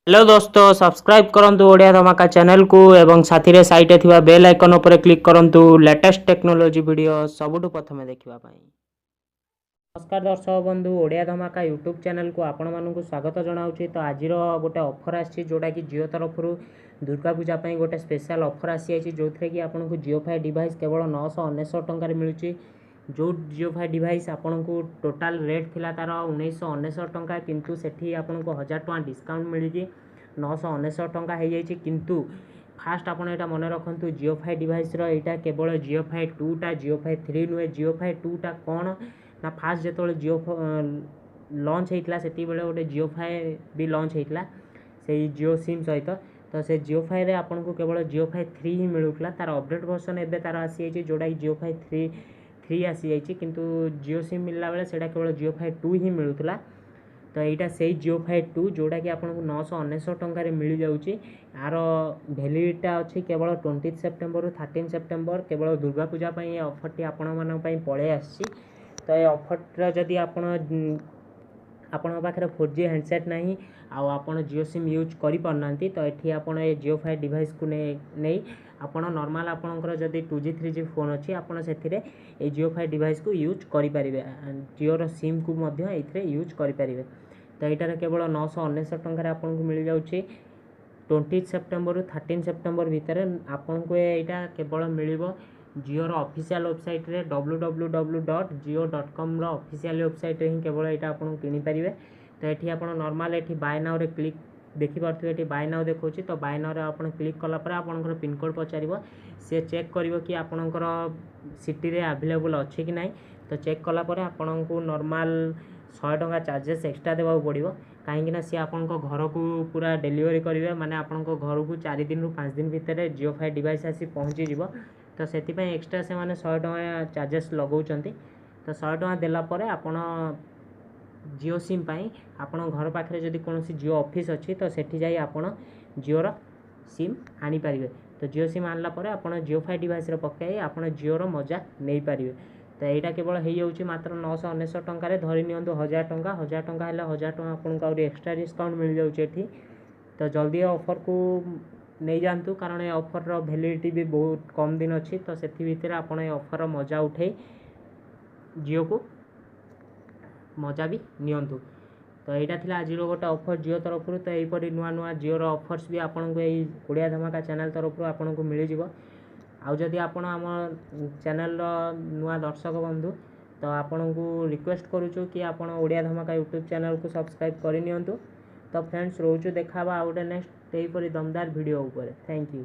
Hello दोस्तों subscribe करंतु ओडिया धमाका चैनल को एवं साथी रे साइटे थिबा बेल आइकन ऊपर क्लिक करंतु लेटेस्ट टेक्नोलॉजी वीडियो सबुठु प्रथमे देखिबा पई। नमस्कार दर्शक बंधु ओडिया धमाका यूट्यूब चैनल को आपण मानकु स्वागत जणाउछि। तो आजिर गोटे ऑफर आछि जोटा कि जियो तरफरु दुर्गा पूजा पई गोटे स्पेशल ऑफर आसी आछि जोथरे कि आपनको जियो फाइ डिवाइस केवल 999 टंका रे मिलुछि। जो जियो फाइ डिवाइस आपनको टोटाल रेट थिला तार 1999 टंका किंतु सेठी आपनको 1000 टंका डिस्काउंट मिलिछि 999 टंका हो जाइछि। किंतु फास्ट आपन एटा मन रखंतु जियो फाइ डिवाइस रो एटा केवल जियो फाइ 2 टा जियो फाइ 3 नुहे। जियो फाइ 2 टा कोन ना फास्ट जेतोले जियो लॉन्च हेतला सेती बेले गोटे जियो फाइ भी लॉन्च हेतला से जियो सिम सहित। तो से जियो फाइ रे आपन को केवल जियो फाइ 3 ही मिलुतला। तार अपडेट वर्जन एबे तार आसी आइछि जोडा जियो फाइ 3 आसी आइछि किंतु जियो सिम मिलला बेले सेटा केवल जियो फाइ 2 ही मिलुतला। तो यहाँ से जियो फाइ 2 जोटा कि आपको 999 टंकार मिल जाऊँगी। यार भैलिडिटा अच्छी केवल 20 सेप्टेम्बर रु 13 सेप्टेम्बर केवल दुर्गा पूजा ये ऑफर टी आपण मान पलि आसी। तो ये ऑफर जदि आपण पाखे 4G हैंडसेट नहीं आपन जियो सिम यूज करि पारना तो ये आपन ये जियो फाइ डिवाइस को नहीं आपन नॉर्मल आपनकर जदि 2G 3G फोन अच्छी आपन से जियो फाइ डिवाइस को यूज करि परिबे। जियो सिम को मध्य एथिरे यूज करि परिबे। तो यहाँ केवल 999 टंकार आपको मिल जाऊँगी 20 सेप्टेम्बर रु 13 सेप्टेम्बर भितर आपन को यहाँ केवल मिल जियोर ऑफिशियल वेबसाइट रे www.jio.com ऑफिशियल वेबसाइट रे ही केवल यहाँ आपन किनि परिबे। तो ये आप नॉर्मल ये बाय नाउ रे क्लिक देखि पारथि ये बाय नाउ देखौछि। तो बाय नाउ रे आपन क्लिक कला पर आपनकर पिन कोड पचारिबो से चेक करिवो कि आपनकर सिटी रे अवेलेबल अछि कि नाही। तो चेक कला पर आपनको नॉर्मल 100 टंका चार्जेस एक्स्ट्रा देवा पड़ो कहीं सी आप घर को पूरा डिलीवरी करेंगे माने आपण घर को 4 दिन रु 5 दिन भितर जियो फाइ डिवाइस आसी पहुँची जीव। तो से एक्स्ट्रा से माने 100 टंका चार्जेस लगाउछंती। तो 100 टंका देला परे आपण जियो सिम पाई आपण घर पाखे जदि कौन जियो ऑफिस अच्छी तो सेठी जाई आपण जियोर सिम आनी पारिबे। तो जियो सिम आनला परे आपण जियो फाइ डिवाइस रे पकाई आपण जियोर मजा नहीं पारिबे। तो यहाँ केवल हो जाऊँगी मात्र 999 टंकार धरी नियंतु 1000 टंका 1000 टंका है 1000 टंका आपको एक्स्ट्रा डिस्काउंट मिल जाऊँगी एठी। तो जल्दी ऑफर को नहीं जातु कारण ये ऑफर वैलिडिटी भी बहुत कम दिन अच्छी। तो से भितर आप ऑफर मजा उठे जियो को मजा भी नियंतु। तो यहाँ थी आज गोटे ऑफर जियो तरफ। तो यहीपरी नुआ नुआ जियोर ऑफर्स भी आपको यही ओडिया धमाका चैनल तरफ आपको मिल जाव। आउ जदि आपण आम चैनल नुआ दर्शक बंधु तो आपण को रिक्वेस्ट करूँ कि आपण ओडिया धमाका यूट्यूब चैनल को सब्सक्राइब करनी। तो फ्रेंड्स रोचु देखा आउ गोटे नेक्स्ट यहीपरी दमदार वीडियो ऊपर। Thank you.